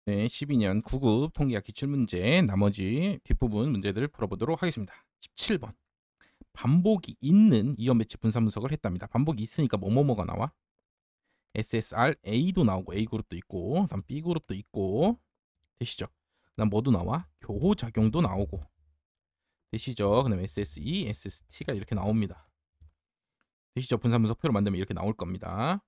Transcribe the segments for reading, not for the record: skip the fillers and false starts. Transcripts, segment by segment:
네, 12년 9급 통계학 기출문제 나머지 뒷부분 문제들을 풀어보도록 하겠습니다. 17번. 반복이 있는 이원 배치 분산 분석을 했답니다. 반복이 있으니까 뭐뭐뭐가 나와? SSR A도 나오고 A그룹도 있고 그다음 B그룹도 있고 되시죠? 그다음 뭐도 나와? 교호작용도 나오고 되시죠? 그다음 SSE, SST가 이렇게 나옵니다. 되시죠? 분산 분석표를 만들면 이렇게 나올 겁니다.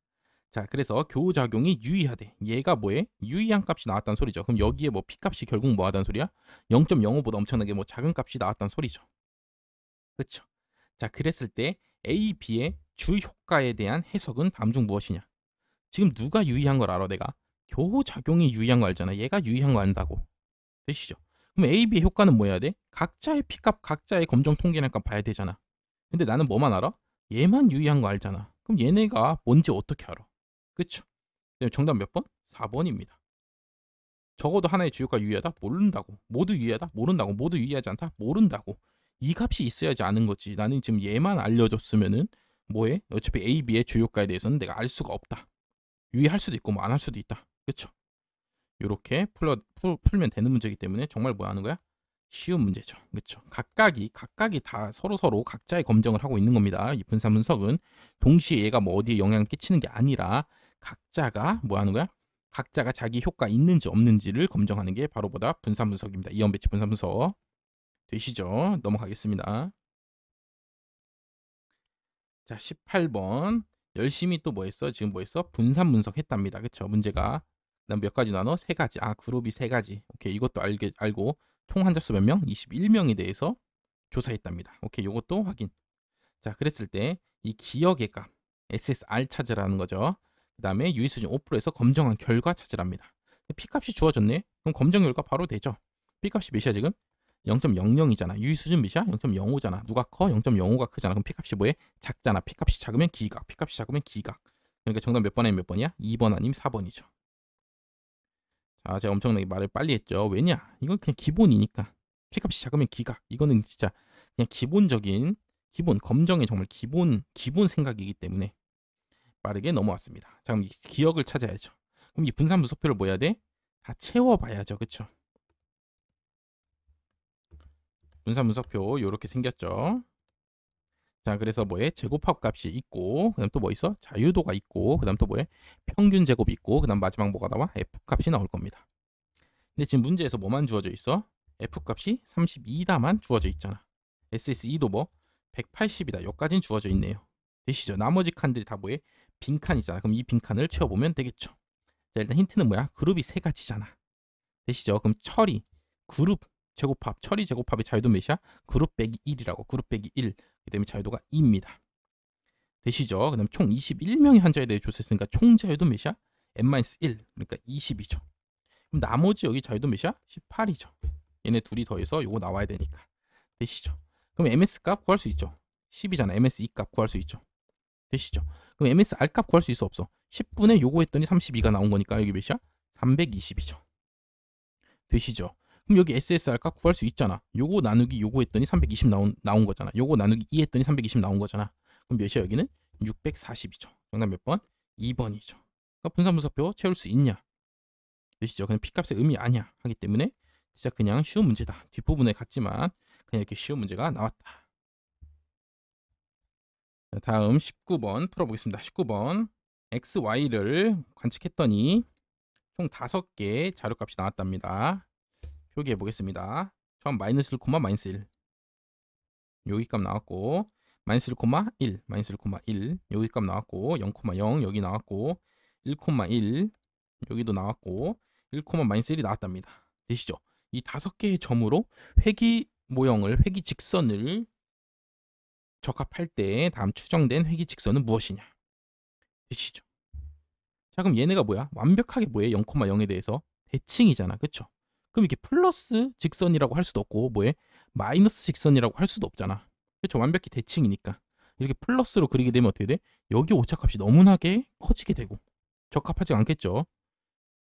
자, 그래서 교호작용이 유의하되 얘가 뭐해? 유의한 값이 나왔다는 소리죠. 그럼 여기에 뭐 P값이 결국 뭐 하다는 소리야? 0.05보다 엄청나게 뭐 작은 값이 나왔다는 소리죠. 그쵸? 자, 그랬을 때 A, B의 주 효과에 대한 해석은 다음 중 무엇이냐? 지금 누가 유의한 걸 알아 내가? 교호작용이 유의한 거 알잖아. 얘가 유의한 거 안다고. 되시죠? 그럼 A, B의 효과는 뭐 해야 돼? 각자의 P값, 각자의 검정 통계량 값 봐야 되잖아. 근데 나는 뭐만 알아? 얘만 유의한 거 알잖아. 그럼 얘네가 뭔지 어떻게 알아? 그쵸? 정답 몇 번? 4번입니다. 적어도 하나의 주요가 유의하다? 모른다고. 모두 유의하다? 모른다고. 모두 유의하지 않다? 모른다고. 이 값이 있어야지 아는 거지. 나는 지금 얘만 알려줬으면은 뭐해? 어차피 A, B의 주요가에 대해서는 내가 알 수가 없다. 유의할 수도 있고 뭐 안 할 수도 있다. 그쵸? 요렇게 풀면 되는 문제이기 때문에 정말 뭐 하는 거야? 쉬운 문제죠. 그쵸? 각각이 다 서로 각자의 검증을 하고 있는 겁니다. 이 분산 분석은 동시에 얘가 뭐 어디에 영향을 끼치는 게 아니라 각자가 뭐 하는 거야? 각자가 자기 효과 있는지 없는지를 검증하는 게 바로 보다 분산 분석입니다. 이원 배치 분산 분석. 되시죠? 넘어가겠습니다. 자, 18번. 열심히 또 뭐 했어? 지금 뭐 했어? 분산 분석했답니다. 그쵸? 문제가. 그다음 몇 가지 나눠? 세 가지. 아, 그룹이 세 가지. 오케이. 이것도 알고 총 환자 수 몇 명? 21명에 대해서 조사했답니다. 오케이. 요것도 확인. 자, 그랬을 때 이 기억의 값 SSR 찾으라는 거죠. 그다음에 유의 수준 5%에서 검정한 결과 찾으랍니다. P값이 주어졌네. 그럼 검정 결과 바로 되죠. P값이 몇이야 지금? 0.00이잖아. 유의 수준 몇이야? 0.05잖아. 누가 커? 0.05가 크잖아. 그럼 P값이 뭐해? 작잖아. P값이 작으면 기각. P값이 작으면 기각. 그러니까 정답 몇 번 아니면 몇 번이야? 2번 아니면 4번이죠. 자, 제가 엄청나게 말을 빨리 했죠. 왜냐? 이건 그냥 기본이니까. P값이 작으면 기각. 이거는 진짜 그냥 기본적인 검정의 정말 기본 생각이기 때문에 빠르게 넘어왔습니다. 자, 그럼 이 기억을 찾아야죠. 그럼 이 분산 분석표를 뭐 해야 돼? 다 채워봐야죠. 그쵸? 분산 분석표 요렇게 생겼죠. 자, 그래서 뭐에 제곱합 값이 있고, 그다음 또 뭐 있어? 자유도가 있고, 그다음 또 뭐에 평균 제곱이 있고, 그다음 마지막 뭐가 나와? F 값이 나올 겁니다. 근데 지금 문제에서 뭐만 주어져 있어? F 값이 32다만 주어져 있잖아. SSE도 뭐 180이다. 여기까지는 주어져 있네요. 되시죠? 나머지 칸들이 다 뭐에 빈칸이잖아. 그럼 이 빈칸을 채워보면 되겠죠. 자, 일단 힌트는 뭐야? 그룹이 세 가지잖아. 되시죠? 그럼 그룹 제곱합, 처리 제곱합의 자유도 몇이야? 그룹 빼기 1이라고. 그룹 빼기 1. 그 다음에 자유도가 2입니다. 되시죠? 그 다음 총 21명의 환자에 대해 조사했으니까 총 자유도 몇이야? n-1. 그러니까 20이죠. 그럼 나머지 여기 자유도 몇이야? 18이죠. 얘네 둘이 더해서 요거 나와야 되니까. 되시죠? 그럼 ms 값 구할 수 있죠. 10이잖아. ms 2값 구할 수 있죠. 되시죠? 그럼 ms r 값 구할 수 있어 없어? 10분의 요거 했더니 32가 나온 거니까 여기 몇이야? 320이죠. 되시죠? 그럼 여기 SSR 값 구할 수 있잖아. 요거 나누기 요거 했더니 320 나온 거잖아. 요거 나누기 2 했더니 320 나온 거잖아. 그럼 몇이야 여기는? 640이죠. 정답 몇 번? 2번이죠. 그러니까 분산분석표 채울 수 있냐? 되시죠? 그냥 P값의 의미 아니야 하기 때문에 진짜 그냥 쉬운 문제다. 뒷부분에 갔지만 그냥 이렇게 쉬운 문제가 나왔다. 다음 19번 풀어보겠습니다. 19번 x, y를 관측했더니 총 5개 자료값이 나왔답니다. 표기해 보겠습니다. 처음 마이너스 1, 마이너스 1 여기 값 나왔고 마이너스 1, 1 마이너스 1, 1 여기 값 나왔고 0, 0 여기 나왔고 1, 1 여기도 나왔고 1, 마이너스 1이 나왔답니다. 되시죠? 이 5개의 점으로 회기 직선을 적합할 때 다음 추정된 회기 직선은 무엇이냐? 되시죠? 자, 그럼 얘네가 뭐야? 완벽하게 뭐해? 0, 0에 대해서 대칭이잖아. 그쵸? 그럼 이게 플러스 직선이라고 할 수도 없고 뭐해? 마이너스 직선이라고 할 수도 없잖아. 그쵸? 완벽히 대칭이니까. 이렇게 플러스로 그리게 되면 어떻게 돼? 여기 오차값이 너무나게 커지게 되고 적합하지 않겠죠?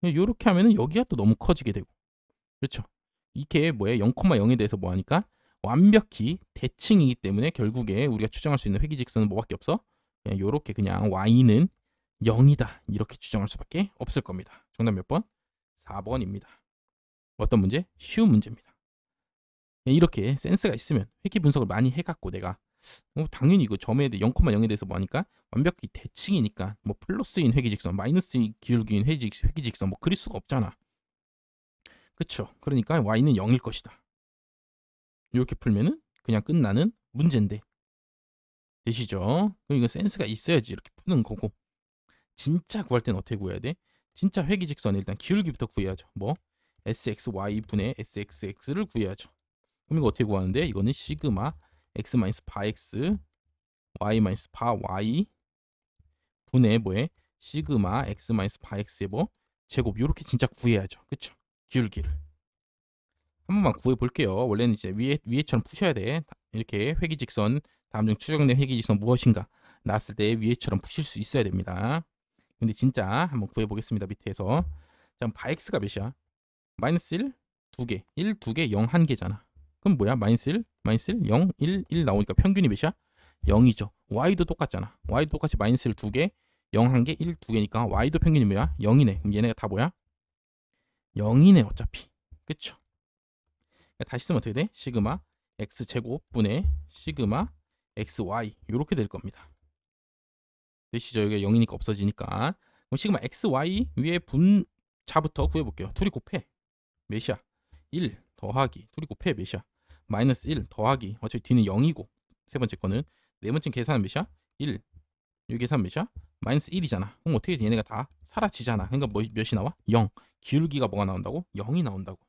이렇게 하면은 여기가 또 너무 커지게 되고 그렇죠? 이게 뭐야? 0, 0에 대해서 뭐 하니까 완벽히 대칭이기 때문에 결국에 우리가 추정할 수 있는 회기직선은 뭐밖에 없어? 그냥 요렇게 그냥 y는 0이다 이렇게 추정할 수밖에 없을 겁니다. 정답 몇 번? 4번입니다. 어떤 문제? 쉬운 문제입니다. 이렇게 센스가 있으면 회귀 분석을 많이 해갖고 내가 당연히 이거 점에 대해 0,0에 대해서 뭐 하니까 완벽히 대칭이니까 뭐 플러스인 회귀직선, 마이너스인 기울기인 회귀직선 뭐 그릴 수가 없잖아. 그쵸? 그러니까 y는 0일 것이다. 이렇게 풀면은 그냥 끝나는 문제인데 되시죠? 그럼 이거 센스가 있어야지 이렇게 푸는 거고 진짜 구할 때는 어떻게 구해야 돼? 진짜 회귀직선 일단 기울기부터 구해야죠. 뭐 sxy 분의 sxx를 구해야죠. 그럼 이거 어떻게 구하는데? 이거는 시그마 x 마이너스 바 x y 마이너스 바 y 분의 뭐에 시그마 x 마이너스 바 x의 뭐 제곱 이렇게 진짜 구해야죠. 그쵸? 기울기를 한 번만 구해 볼게요. 원래는 이제 위에처럼 푸셔야 돼. 이렇게 회귀직선 다음 중 추정된 회귀직선 무엇인가 나왔을 때 위에처럼 푸실 수 있어야 됩니다. 근데 진짜 한번 구해 보겠습니다. 밑에서 자, 바 x가 몇이야? 마이너스 1 2개, 1 2개, 0 1개잖아. 그럼 뭐야? 마이너스 1, 마이너스 1, 0, 1, 1 나오니까 평균이 몇이야? 0이죠. y도 똑같잖아. y도 똑같이 마이너스 1 2개, 0 1개, 1 2개니까 y도 평균이 뭐야? 0이네. 그럼 얘네가 다 뭐야? 0이네 어차피. 그쵸? 다시 쓰면 어떻게 돼? 시그마 x제곱 분의 시그마 xy 이렇게 될 겁니다. 되시죠? 여기가 0이니까 없어지니까. 그럼 시그마 xy 위에 분자부터 구해볼게요. 둘이 곱해. 몇이야? 1 더하기 둘이 곱해 몇이야? 마이너스 1 더하기 어차피 뒤는 0이고 세 번째 거는 네 번째 계산은 몇이야? 1 이 계산 몇이야? 마이너스 1이잖아. 그럼 어떻게 얘네가 다 사라지잖아. 그러니까 몇이 나와? 0 기울기가 뭐가 나온다고? 0이 나온다고.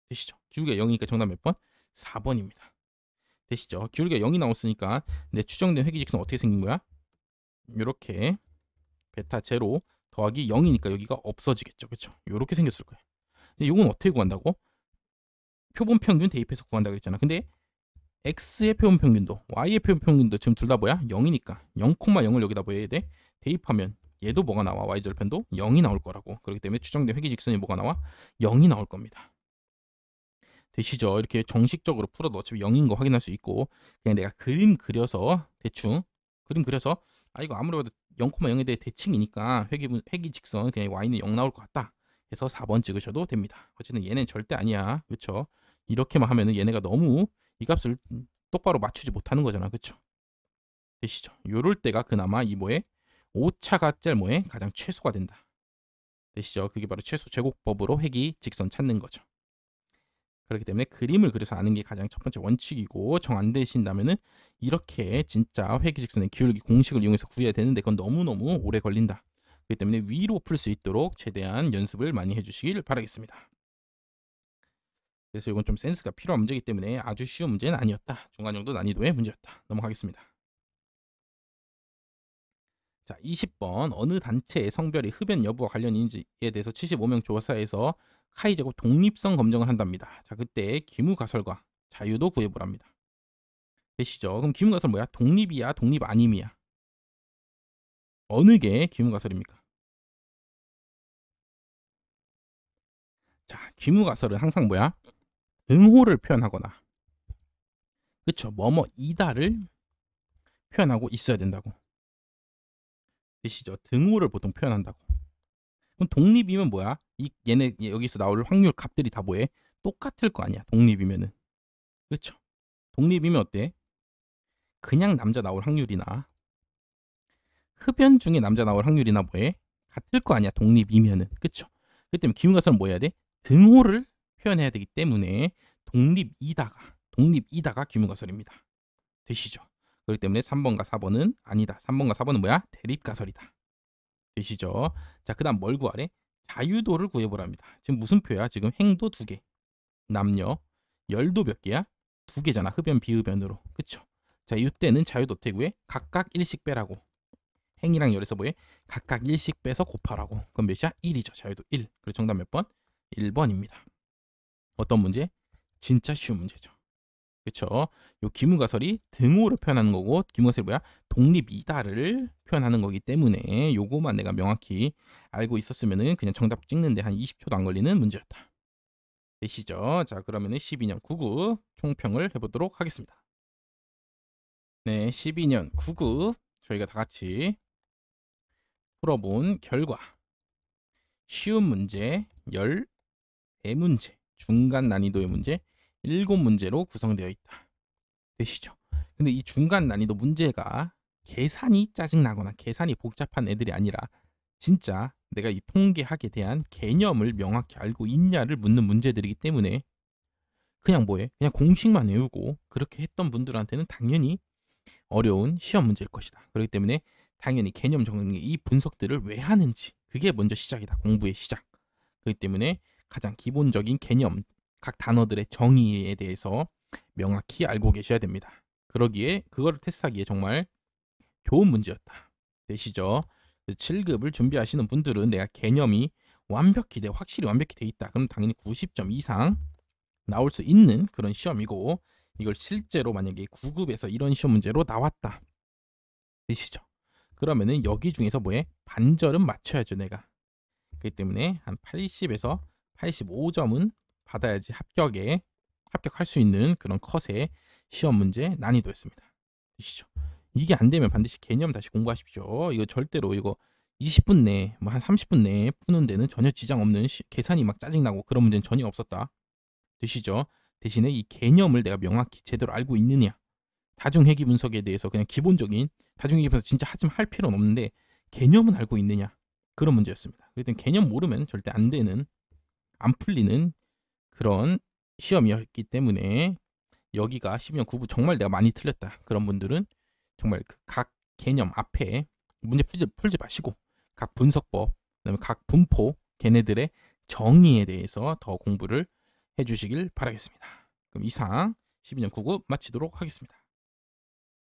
되시죠? 기울기가 0이니까 정답 몇 번? 4번입니다. 되시죠? 기울기가 0이 나왔으니까 내 추정된 회귀직선 어떻게 생긴 거야? 이렇게 베타 제로 더하기 0이니까 여기가 없어지겠죠. 그렇죠? 이렇게 생겼을 거예요. 근데 이건 어떻게 구한다고? 표본 평균 대입해서 구한다 그랬잖아. 근데 x의 표본 평균도 y의 표본 평균도 지금 둘 다 뭐야? 0이니까 0,0을 여기다 뭐 해야 돼? 대입하면 얘도 뭐가 나와? y절편도 0이 나올 거라고. 그렇기 때문에 추정된 회귀직선이 뭐가 나와? 0이 나올 겁니다. 되시죠? 이렇게 정식적으로 풀어도 어차피 0인 거 확인할 수 있고 그냥 내가 그림 그려서 대충 그림 그려서 이거 아무리 봐도 0,0에 대해 대칭이니까 회귀직선 그냥 y는 0 나올 것 같다 해서 4번 찍으셔도 됩니다. 어쨌든 얘는 절대 아니야. 그쵸? 이렇게만 하면은 얘네가 너무 이 값을 똑바로 맞추지 못하는 거잖아. 그쵸? 되시죠? 요럴 때가 그나마 이 뭐에 오차가 짤 뭐에 가장 최소가 된다. 되시죠? 그게 바로 최소 제곱법으로 회귀직선 찾는 거죠. 그렇기 때문에 그림을 그려서 아는 게 가장 첫 번째 원칙이고 정 안 되신다면은 이렇게 진짜 회귀직선의 기울기 공식을 이용해서 구해야 되는데 그건 너무너무 오래 걸린다. 그렇기 때문에 위로 풀 수 있도록 최대한 연습을 많이 해주시길 바라겠습니다. 그래서 이건 좀 센스가 필요한 문제이기 때문에 아주 쉬운 문제는 아니었다. 중간 정도 난이도의 문제였다. 넘어가겠습니다. 자, 20번 어느 단체의 성별이 흡연 여부와 관련인지에 대해서 75명 조사에서 카이제곱 독립성 검정을 한답니다. 자, 그때 기무가설과 자유도 구해보랍니다. 되시죠? 그럼 기무가설 뭐야? 독립이야? 독립 아님이야? 어느 게 기무가설입니까? 자, 기무가설은 항상 뭐야? 등호를 표현하거나 그쵸? 뭐뭐이다를 표현하고 있어야 된다고. 되시죠? 등호를 보통 표현한다고. 그럼 독립이면 뭐야? 얘네 여기서 나올 확률 값들이 다 뭐해? 똑같을 거 아니야. 독립이면은. 그쵸? 독립이면 어때? 그냥 남자 나올 확률이나 흡연 중에 남자 나올 확률이나 뭐해? 같을 거 아니야. 독립이면은. 그쵸? 그렇기 때문에 기문가설은 뭐 해야 돼? 등호를 표현해야 되기 때문에 독립이다가 기문가설입니다. 되시죠? 그렇기 때문에 3번과 4번은 아니다. 3번과 4번은 뭐야? 대립가설이다. 되시죠? 자, 그 다음 뭘 구하래? 자유도를 구해보랍니다. 지금 무슨 표야? 지금 행도 2개. 남녀. 열도 몇 개야? 2개잖아. 흡연, 비흡연으로. 그쵸? 자, 이때는 자유도 어떻게 구해? 각각 1씩 빼라고. 행이랑 열에서 뭐해? 각각 1씩 빼서 곱하라고. 그럼 몇이야? 1이죠. 자유도 1. 그래서 정답 몇 번? 1번입니다. 어떤 문제? 진짜 쉬운 문제죠. 그쵸? 요 기무가설이 등호를 표현하는 거고 기무가설이 뭐야? 독립이다를 표현하는 거기 때문에 요거만 내가 명확히 알고 있었으면은 그냥 정답 찍는데 한 20초도 안 걸리는 문제였다. 되시죠? 자, 그러면은 12년 9급 총평을 해보도록 하겠습니다. 네, 12년 9급 저희가 다 같이 풀어본 결과 쉬운 문제 14문제, 중간 난이도의 문제 7문제로 구성되어 있다. 되시죠? 근데 이 중간 난이도 문제가 계산이 짜증나거나 계산이 복잡한 애들이 아니라 진짜 내가 이 통계학에 대한 개념을 명확히 알고 있냐를 묻는 문제들이기 때문에 그냥 뭐해? 그냥 공식만 외우고 그렇게 했던 분들한테는 당연히 어려운 시험 문제일 것이다. 그렇기 때문에 당연히 개념 정리, 이 분석들을 왜 하는지 그게 먼저 시작이다. 공부의 시작. 그렇기 때문에 가장 기본적인 개념, 각 단어들의 정의에 대해서 명확히 알고 계셔야 됩니다. 그러기에 그거를 테스트하기에 정말 좋은 문제였다. 되시죠? 7급을 준비하시는 분들은 내가 개념이 확실히 완벽히 돼 있다. 그럼 당연히 90점 이상 나올 수 있는 그런 시험이고, 이걸 실제로 만약에 9급에서 이런 시험 문제로 나왔다. 되시죠? 그러면은 여기 중에서 뭐해? 반절은 맞춰야죠, 내가. 그렇기 때문에 한 80에서 85점은 받아야지 합격할 수 있는 그런 컷의 시험 문제 난이도였습니다. 되시죠? 이게 안 되면 반드시 개념 다시 공부하십시오. 이거 절대로 이거 20분 내에 뭐 한 30분 내에 푸는 데는 전혀 지장 없는 계산이 막 짜증나고 그런 문제는 전혀 없었다. 되시죠? 대신에 이 개념을 내가 명확히 제대로 알고 있느냐. 다중회귀 분석에 대해서 그냥 기본적인 다중회귀 분석 진짜 할 필요는 없는데 개념은 알고 있느냐. 그런 문제였습니다. 그랬더니 개념 모르면 절대 안 되는, 안 풀리는 그런 시험이었기 때문에 여기가 12년 9부 정말 내가 많이 틀렸다. 그런 분들은 정말 그 각 개념 앞에 문제 풀지 마시고 각 분석법, 그다음에 각 분포, 걔네들의 정의에 대해서 더 공부를 해주시길 바라겠습니다. 그럼 이상 12년 9급 마치도록 하겠습니다.